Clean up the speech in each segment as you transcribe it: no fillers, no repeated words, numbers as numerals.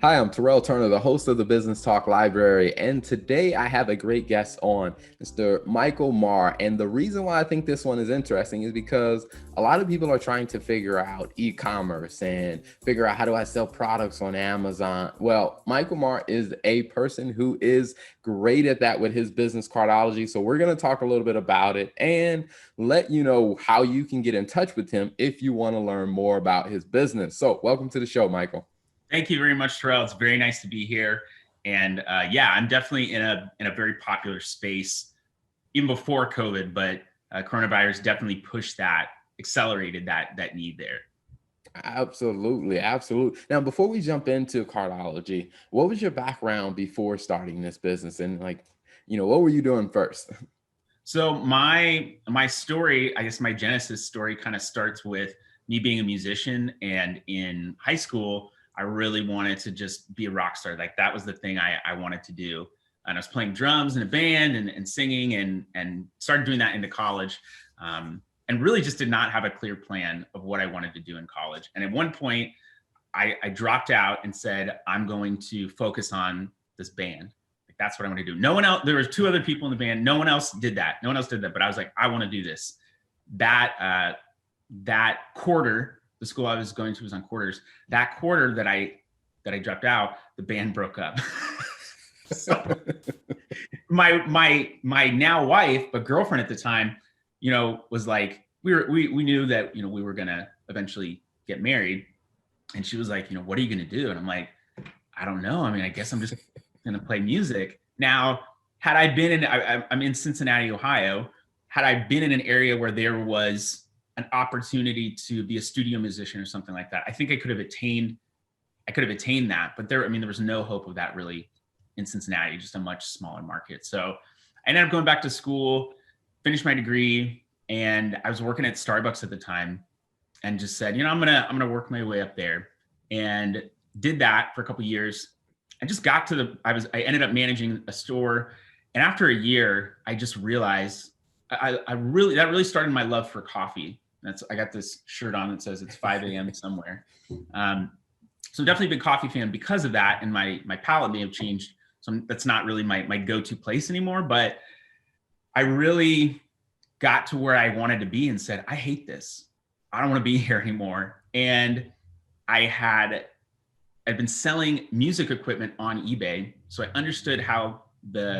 Hi, I'm Terrell Turner, the host of the Business Talk Library, and today I have a great guest on, Mr. Michael Maher. And the reason why I think this one is interesting is because a lot of people are trying to figure out e-commerce and figure out how do I sell products on Amazon. Well, Michael Maher is a person who is great at that with his business Cartology. So we're going to talk a little bit about it and let you know how you can get in touch with him if you want to learn more about his business. So welcome to the show, Michael. Thank you very much, Terrell. It's very nice to be here. And yeah, I'm definitely in a very popular space even before COVID, but coronavirus definitely pushed that, accelerated that need there. Absolutely, absolutely. Now, before we jump into cardiology, what was your background before starting this business? And what were you doing first? So my story, I guess my genesis story kind of starts with me being a musician. And in high school, I really wanted to just be a rock star. Like that was the thing I wanted to do. And I was playing drums in a band and singing and started doing that into college. And really just did not have a clear plan of what I wanted to do in college. And at one point, I dropped out and said, I'm going to focus on this band. Like that's what I want to do. No one else, there was two other people in the band. No one else did that. No one else did that. But I was like, I want to do this. That quarter, the school I was going to was on quarters. That quarter that I dropped out, the band broke up. So my now wife, but girlfriend at the time, was like, we knew that, we were going to eventually get married. And she was like, what are you going to do? And I'm like, I don't know. I mean, I guess I'm just going to play music. Now, had I been in, I'm in Cincinnati, Ohio. Had I been in an area where there was an opportunity to be a studio musician or something like that, I think I could have attained that. But there was no hope of that really in Cincinnati, just a much smaller market. So I ended up going back to school, finished my degree, and I was working at Starbucks at the time and just said, I'm gonna work my way up there, and did that for a couple of years. I just got to I ended up managing a store. And after a year, I just realized that really started my love for coffee. I got this shirt on that says it's 5 a.m. somewhere. So definitely a big coffee fan because of that. And my palate may have changed. So that's not really my go-to place anymore, but I really got to where I wanted to be and said, I hate this. I don't want to be here anymore. And I'd been selling music equipment on eBay. So I understood how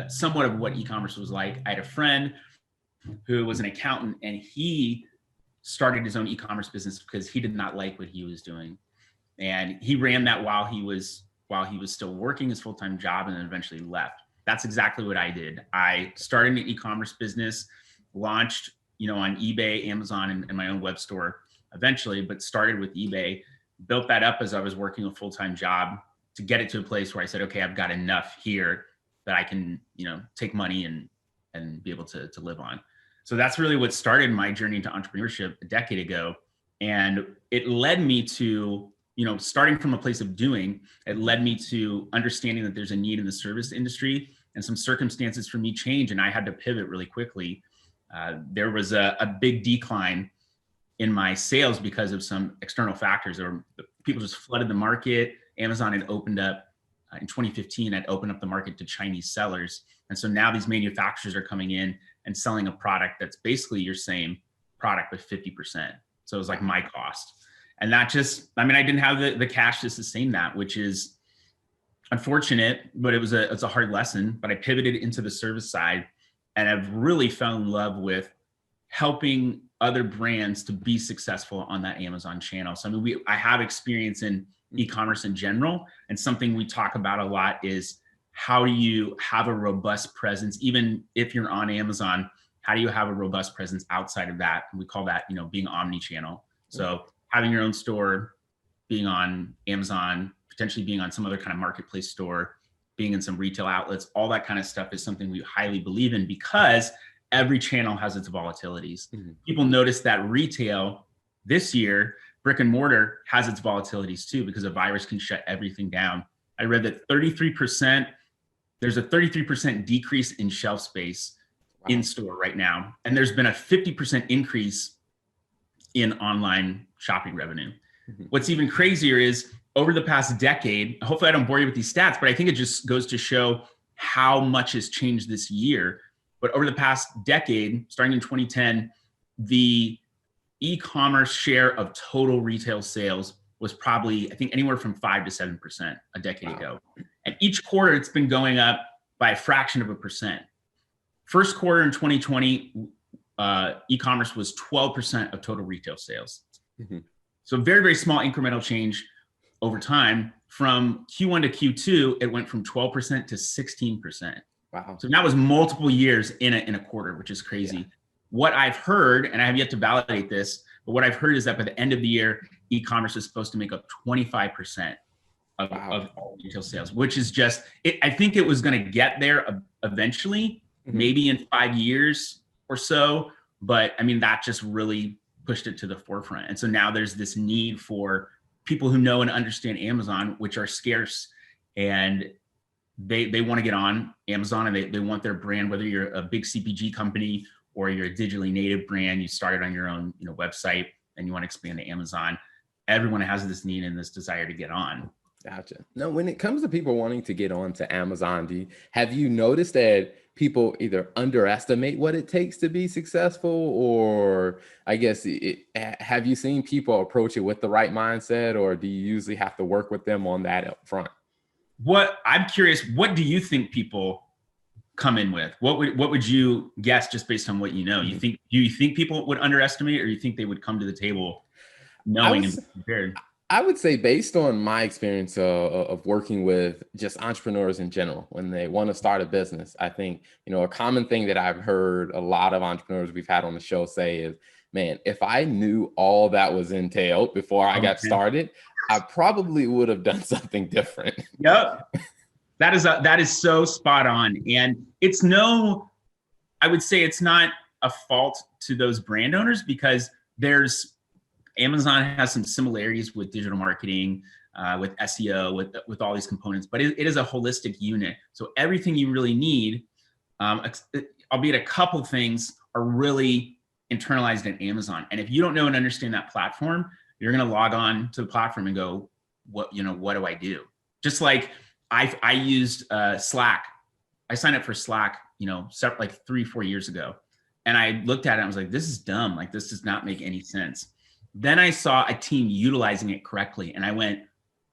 somewhat of what e-commerce was like. I had a friend who was an accountant, and he started his own e-commerce business because he did not like what he was doing. And he ran that while he was still working his full-time job, and then eventually left. That's exactly what I did. I started an e-commerce business, launched, on eBay, Amazon, and my own web store eventually, but started with eBay, built that up as I was working a full-time job to get it to a place where I said, okay, I've got enough here that I can, take money and be able to live on. So that's really what started my journey into entrepreneurship a decade ago. And it led me to, starting from a place of doing, it led me to understanding that there's a need in the service industry, and some circumstances for me changed, and I had to pivot really quickly. There was a big decline in my sales because of some external factors. People just flooded the market. Amazon had opened up in 2015, had opened up the market to Chinese sellers. And so now these manufacturers are coming in and selling a product that's basically your same product with 50%. So it was like my cost. And that I didn't have the cash to sustain that, which is unfortunate, but it's a hard lesson. But I pivoted into the service side, and I've really fell in love with helping other brands to be successful on that Amazon channel. So I have experience in e-commerce in general, and something we talk about a lot is how do you have a robust presence, even if you're on Amazon? How do you have a robust presence outside of that? And we call that, being omni-channel. So having your own store, being on Amazon, potentially being on some other kind of marketplace store, being in some retail outlets, all that kind of stuff is something we highly believe in, because every channel has its volatilities. Mm-hmm. People notice that retail this year, brick and mortar, has its volatilities too, because a virus can shut everything down. I read that there's a 33% decrease in shelf space in store right now. And there's been a 50% increase in online shopping revenue. Mm-hmm. What's even crazier is over the past decade, hopefully I don't bore you with these stats, but I think it just goes to show how much has changed this year. But over the past decade, starting in 2010, the e-commerce share of total retail sales was probably, I think, anywhere from 5 to 7% a decade ago. And each quarter, it's been going up by a fraction of a percent. First quarter in 2020, e-commerce was 12% of total retail sales. Mm-hmm. So very, very small incremental change over time. From Q1 to Q2, it went from 12% to 16%. Wow. So that was multiple years in a quarter, which is crazy. Yeah. What I've heard, and I have yet to validate this, but what I've heard is that by the end of the year, e-commerce is supposed to make up 25% of all retail sales, which is just, I think it was going to get there eventually, maybe in 5 years or so. But I mean, that just really pushed it to the forefront. And so now there's this need for people who know and understand Amazon, which are scarce, and they want to get on Amazon, and they want their brand, whether you're a big CPG company or you're a digitally native brand, you started on your own, website, and you want to expand to Amazon. Everyone has this need and this desire to get on. Gotcha. Now, when it comes to people wanting to get on to Amazon, have you noticed that people either underestimate what it takes to be successful, or I guess have you seen people approach it with the right mindset, or do you usually have to work with them on that up front? I'm curious, what do you think people come in with? What would you guess, just based on what you know? Do you think people would underestimate, or you think they would come to the table knowing and prepared? I would say, based on my experience of working with just entrepreneurs in general, when they want to start a business, I think, a common thing that I've heard a lot of entrepreneurs we've had on the show say is, man, if I knew all that was entailed before I got started, I probably would have done something different. Yep. That is so spot on. And I would say it's not a fault to those brand owners, because Amazon has some similarities with digital marketing, with SEO, with all these components, but it is a holistic unit. So everything you really need, albeit a couple things, are really internalized in Amazon. And if you don't know and understand that platform, you're going to log on to the platform and go, what do I do? Just like I used Slack. I signed up for Slack, like 3-4 years ago. And I looked at it and I was like, this is dumb. Like, this does not make any sense. Then I saw a team utilizing it correctly, and I went,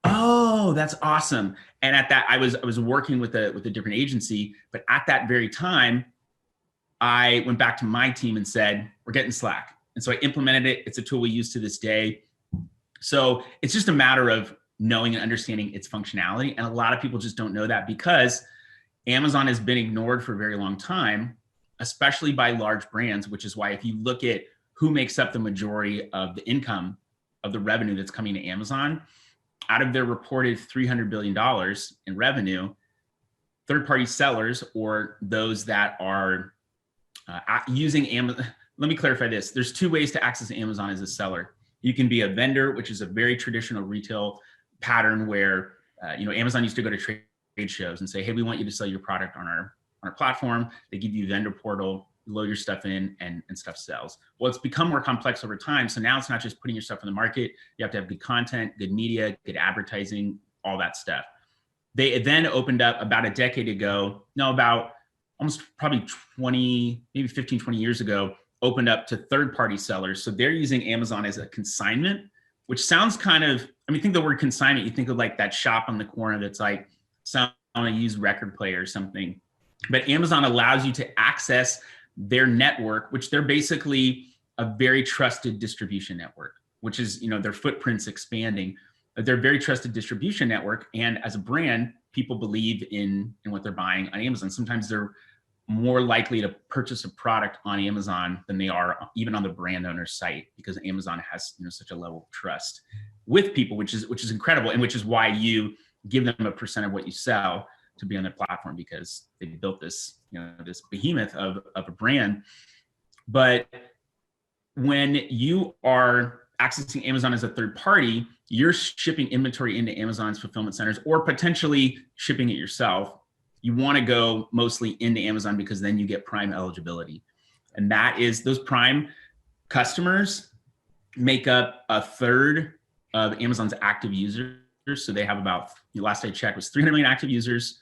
oh, that's awesome. And at that, I was working with a different agency, but at that very time, I went back to my team and said, we're getting Slack. And so I implemented it. It's a tool we use to this day. So it's just a matter of knowing and understanding its functionality. And a lot of people just don't know that, because Amazon has been ignored for a very long time, especially by large brands, which is why if you look at who makes up the majority of the income of the revenue that's coming to Amazon, out of their reported $300 billion in revenue, third-party sellers, or those that are using Amazon. Let me clarify this. There's 2 ways to access Amazon as a seller. You can be a vendor, which is a very traditional retail pattern where, Amazon used to go to trade shows and say, hey, we want you to sell your product on our platform. They give you a vendor portal, you load your stuff in, and stuff sells. Well, it's become more complex over time. So now it's not just putting your stuff on the market. You have to have good content, good media, good advertising, all that stuff. They then opened up about a decade ago, about almost probably 20, maybe 15, 20 years ago, opened up to third-party sellers. So they're using Amazon as a consignment, which sounds kind of, think the word consignment, you think of like that shop on the corner that's like, some on a used record player or something. But Amazon allows you to access their network, which they're basically a very trusted distribution network, which is, their footprint's expanding. But they're a very trusted distribution network. And as a brand, people believe in what they're buying on Amazon. Sometimes they're more likely to purchase a product on Amazon than they are even on the brand owner's site, because Amazon has such a level of trust with people, which is incredible, and which is why you give them a percent of what you sell to be on their platform, because they built this this behemoth of a brand. But when you are accessing Amazon as a third party, you're shipping inventory into Amazon's fulfillment centers, or potentially shipping it yourself. You want to go mostly into Amazon, because then you get Prime eligibility. And that is, those Prime customers make up a third of Amazon's active users. So they have about, last I checked, was 300 million active users,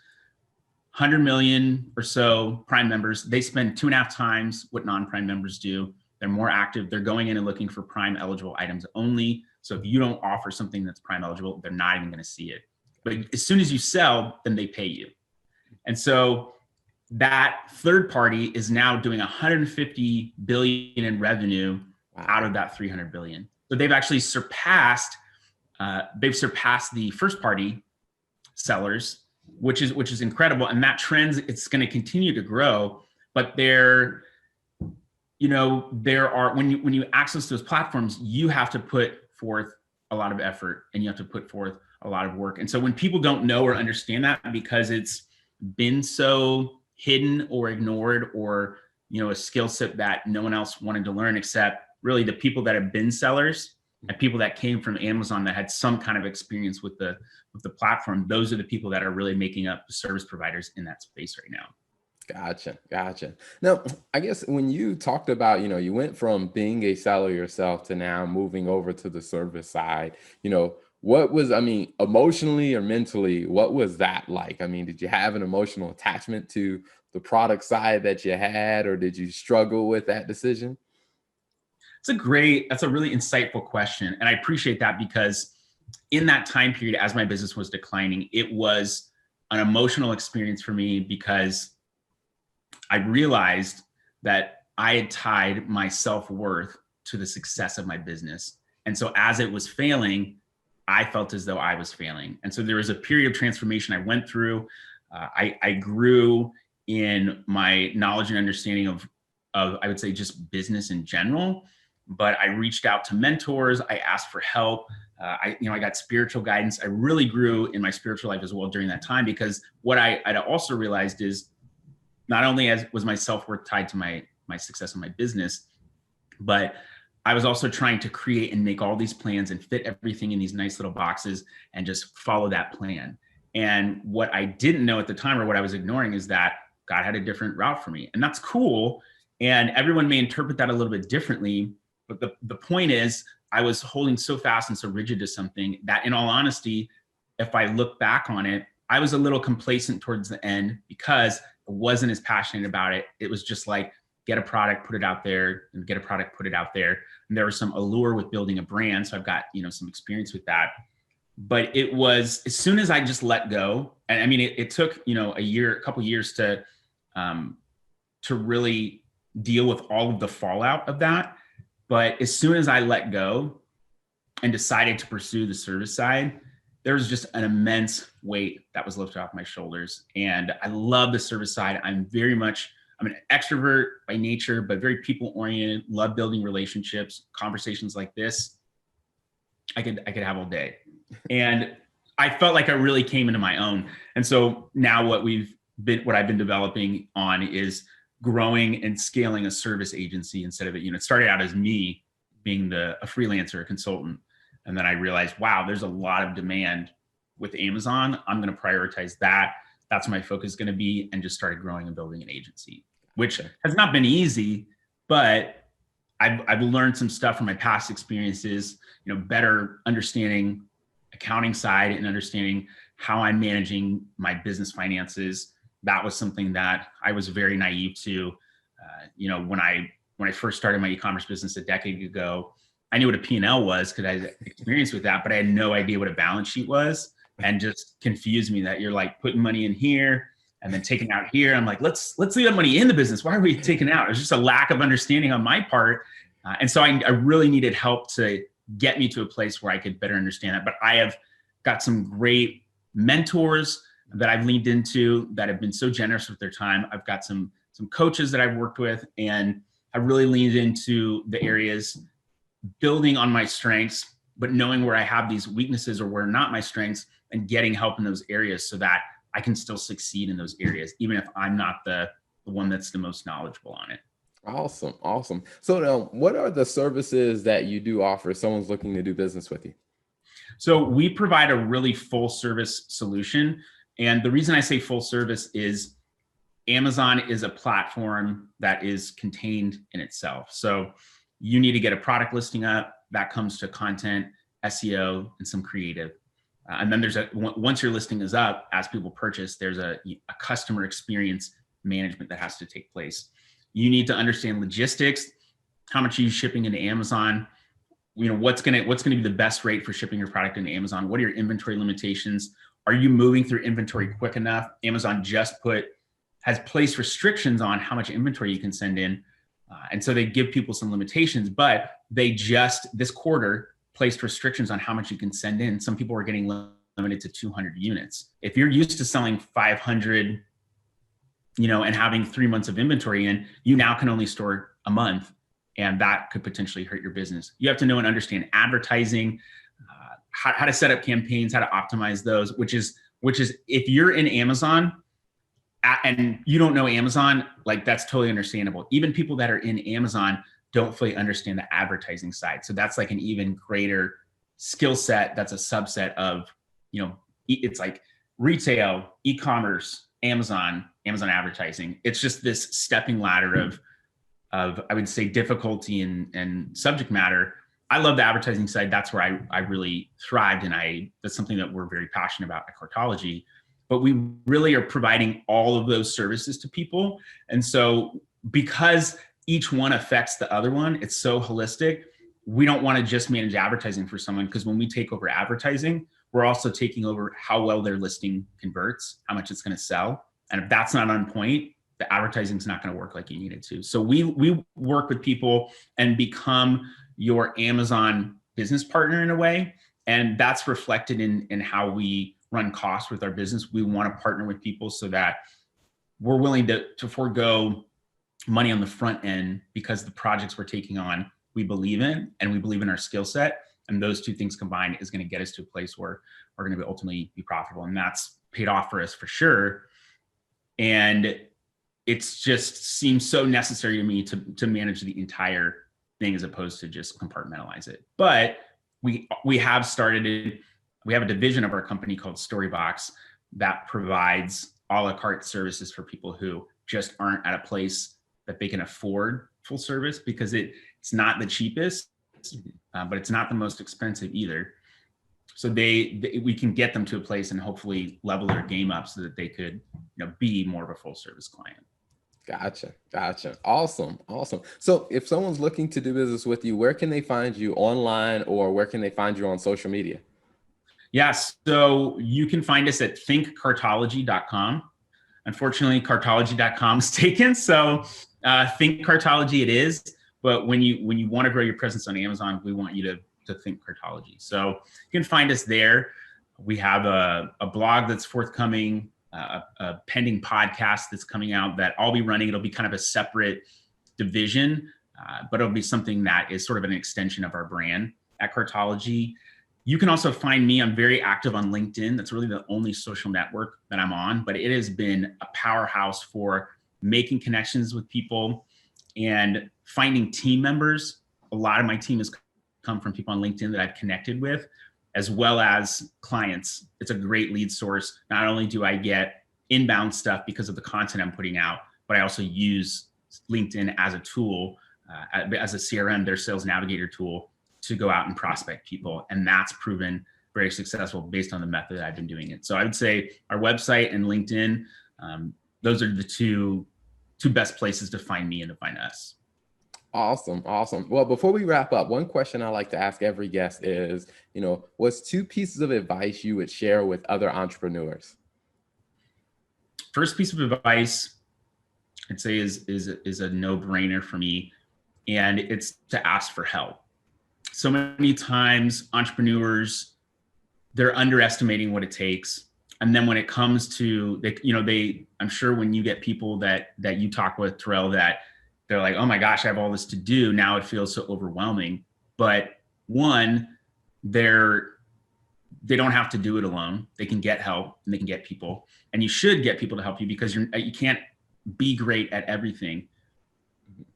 100 million or so Prime members. They spend 2.5 times what non-Prime members do. They're more active. They're going in and looking for Prime eligible items only. So if you don't offer something that's Prime eligible, they're not even going to see it. But as soon as you sell, then they pay you. And so that third party is now doing 150 billion in revenue out of that 300 billion. So they've actually surpassed the first party sellers, which is incredible. And that trend, it's going to continue to grow. But there are, when you access those platforms, you have to put forth a lot of effort and you have to put forth a lot of work. And so when people don't know or understand that, because it's been so hidden or ignored, or a skill set that no one else wanted to learn except really the people that have been sellers and people that came from Amazon that had some kind of experience with the platform, those are the people that are really making up the service providers in that space right now. Gotcha. Now, I guess when you talked about, you went from being a seller yourself to now moving over to the service side, what was, emotionally or mentally, what was that like? Did you have an emotional attachment to the product side that you had, or did you struggle with that decision? That's a really insightful question. And I appreciate that, because in that time period, as my business was declining, it was an emotional experience for me, because I realized that I had tied my self-worth to the success of my business. And so as it was failing, I felt as though I was failing. And so there was a period of transformation I went through. I grew in my knowledge and understanding of I would say just business in general, but I reached out to mentors. I asked for help. I got spiritual guidance. I really grew in my spiritual life as well during that time, because what I'd also realized is not only was my self-worth tied to my success in my business, but I was also trying to create and make all these plans and fit everything in these nice little boxes and just follow that plan. And what I didn't know at the time, or what I was ignoring, is that God had a different route for me. And that's cool. And everyone may interpret that a little bit differently. But the point is, I was holding so fast and so rigid to something that, in all honesty, if I look back on it, I was a little complacent towards the end, because I wasn't as passionate about it. It was just like, get a product, put it out there, and get a product, put it out there. And there was some allure with building a brand. So I've got, some experience with that. But it was, as soon as I just let go, and it took, a couple years to really deal with all of the fallout of that. But as soon as I let go and decided to pursue the service side, there was just an immense weight that was lifted off my shoulders. And I love the service side. I'm an extrovert by nature, but very people oriented, love building relationships, conversations like this. I could have all day. And I felt like I really came into my own. And so now what I've been developing on is growing and scaling a service agency instead of it. It started out as me being a freelancer, a consultant. And then I realized, wow, there's a lot of demand with Amazon. I'm going to prioritize that. That's where my focus is going to be, and just started growing and building an agency, which has not been easy, but I've learned some stuff from my past experiences, better understanding accounting side and understanding how I'm managing my business finances. That was something that I was very naive to. When I first started my e-commerce business a decade ago, I knew what a P&L was because I had experience with that, but I had no idea what a balance sheet was, and just confused me that you're like putting money in here and then taking out here. I'm like, let's leave that money in the business. Why are we taking out? It was just a lack of understanding on my part. And so I really needed help to get me to a place where I could better understand that. But I have got some great mentors that I've leaned into that have been so generous with their time. I've got some coaches that I've worked with, and I've really leaned into the areas, building on my strengths, but knowing where I have these weaknesses or where not my strengths, and getting help in those areas so that I can still succeed in those areas, even if I'm not the one that's the most knowledgeable on it. Awesome. So what are the services that you do offer if someone's looking to do business with you? So we provide a really full service solution. And the reason I say full service is Amazon is a platform that is contained in itself. So you need to get a product listing up. That comes to content, SEO, and some creative. And then once your listing is up, as people purchase, there's a customer experience management that has to take place. You need to understand logistics. How much are you shipping into Amazon? What's gonna be the best rate for shipping your product into Amazon? What are your inventory limitations? Are you moving through inventory quick enough? Amazon has placed restrictions on how much inventory you can send in. And so they give people some limitations, but they just this quarter placed restrictions on how much you can send in. Some people are getting limited to 200 units. If you're used to selling 500, and having 3 months of inventory in, you now can only store a month, and that could potentially hurt your business. You have to know and understand advertising, how to set up campaigns, how to optimize those, which is if you're in Amazon and you don't know Amazon, like that's totally understandable. Even people that are in Amazon don't fully understand the advertising side. So that's like an even greater skill set. That's a subset of, it's like retail, e-commerce, Amazon advertising. It's just this stepping ladder of I would say difficulty and subject matter. I love the advertising side. That's where I really thrived. And that's something that we're very passionate about at Cartology. But we really are providing all of those services to people. And so because each one affects the other one, it's so holistic. We don't want to just manage advertising for someone, because when we take over advertising, we're also taking over how well their listing converts, how much it's going to sell. And if that's not on point, the advertising is not going to work like you need it to. So we work with people and become your Amazon business partner in a way. And that's reflected in how we run costs with our business. We want to partner with people so that we're willing to forego money on the front end, because the projects we're taking on, we believe in, and we believe in our skill set. And those two things combined is going to get us to a place where we're going to ultimately be profitable. And that's paid off for us for sure. And it's just seems so necessary to me to manage the entire thing as opposed to just compartmentalize it. But we have a division of our company called Storybox that provides a la carte services for people who just aren't at a place that they can afford full service, because it's not the cheapest, but it's not the most expensive either. So we can get them to a place and hopefully level their game up so that they could be more of a full service client. Gotcha. Awesome. So if someone's looking to do business with you, where can they find you online, or where can they find you on social media? Yes. So you can find us at thinkcartology.com. Unfortunately, cartology.com is taken. So think Cartology it is. But when you want to grow your presence on Amazon, we want you to think Cartology. So you can find us there. We have a blog that's forthcoming, a pending podcast that's coming out that I'll be running. It'll be kind of a separate division, but it'll be something that is sort of an extension of our brand at Cartology. You can also find me. I'm very active on LinkedIn. That's really the only social network that I'm on, but it has been a powerhouse for making connections with people and finding team members. A lot of my team has come from people on LinkedIn that I've connected with, as well as clients. It's a great lead source. Not only do I get inbound stuff because of the content I'm putting out, but I also use LinkedIn as a tool, as a CRM, their sales navigator tool, to go out and prospect people. And that's proven very successful based on the method I've been doing it. So I would say our website and LinkedIn, those are the two best places to find me and to find us. Awesome. Well, before we wrap up, one question I like to ask every guest is, what's 2 pieces of advice you would share with other entrepreneurs? First piece of advice I'd say is a no-brainer for me, and it's to ask for help. So many times entrepreneurs, they're underestimating what it takes. And then when it comes to, I'm sure when you get people that you talk with, Terrell, that they're like, oh my gosh, I have all this to do. Now it feels so overwhelming. But one, they don't have to do it alone. They can get help and they can get people, and you should get people to help you, because you can't be great at everything.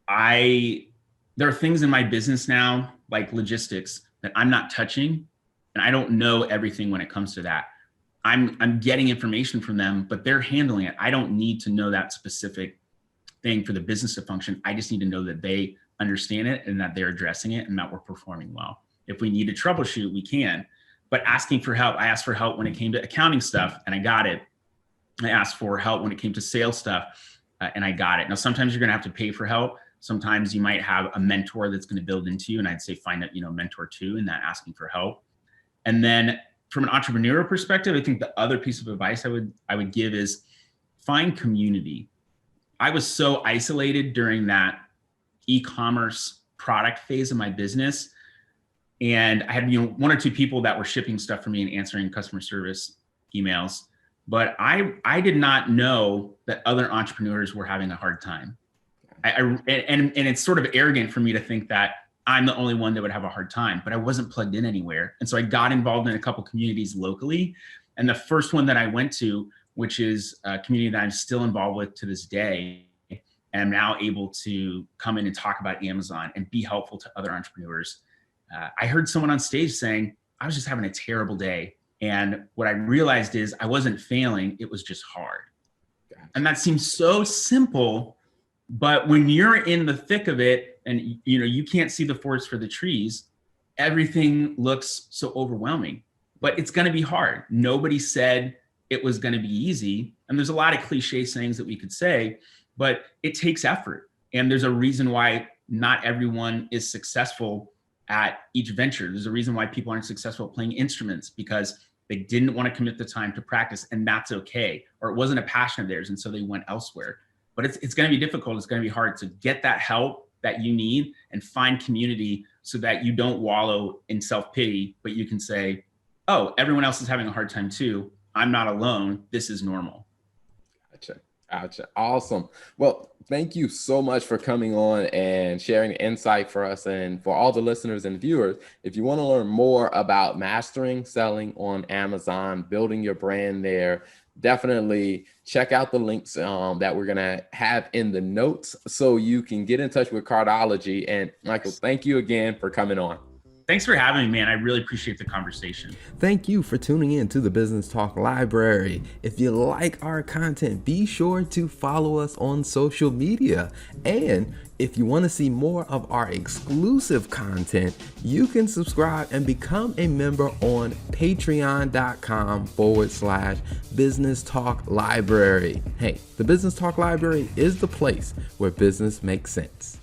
There are things in my business now, like logistics, that I'm not touching, and I don't know everything when it comes to that. I'm getting information from them, but they're handling it. I don't need to know that specific thing for the business to function. I just need to know that they understand it and that they're addressing it and that we're performing well. If we need to troubleshoot, we can. but asking for help. I asked for help when it came to accounting stuff, and I got it. I asked for help when it came to sales stuff, and I got it. Now, sometimes you're going to have to pay for help. Sometimes you might have a mentor that's going to build into you, and I'd say find a mentor too in that asking for help. And then from an entrepreneurial perspective, I think the other piece of advice I would give is find community. I was so isolated during that e-commerce product phase of my business. And I had, one or two people that were shipping stuff for me and answering customer service emails. But I did not know that other entrepreneurs were having a hard time. And it's sort of arrogant for me to think that I'm the only one that would have a hard time, but I wasn't plugged in anywhere. And so I got involved in a couple communities locally. And the first one that I went to, which is a community that I'm still involved with to this day, and I'm now able to come in and talk about Amazon and be helpful to other entrepreneurs. I heard someone on stage saying, I was just having a terrible day. And what I realized is I wasn't failing, it was just hard. Gotcha. And that seems so simple, but when you're in the thick of it and you can't see the forest for the trees, everything looks so overwhelming. But it's going to be hard. Nobody said it was going to be easy. And there's a lot of cliche sayings that we could say, but it takes effort. And there's a reason why not everyone is successful at each venture. There's a reason why people aren't successful at playing instruments, because they didn't want to commit the time to practice, and that's okay. Or it wasn't a passion of theirs, and so they went elsewhere. But it's going to be difficult. It's going to be hard to get that help that you need and find community so that you don't wallow in self-pity, but you can say, oh, everyone else is having a hard time too. I'm not alone. This is normal. Gotcha. Awesome. Well, thank you so much for coming on and sharing insight for us and for all the listeners and viewers. If you want to learn more about mastering selling on Amazon, building your brand there, definitely check out the links that we're going to have in the notes so you can get in touch with Cartology. And Michael, thank you again for coming on. Thanks for having me, man. I really appreciate the conversation. Thank you for tuning in to the Business Talk Library. If you like our content, be sure to follow us on social media. And if you want to see more of our exclusive content, you can subscribe and become a member on patreon.com/Business Talk Library. Hey, the Business Talk Library is the place where business makes sense.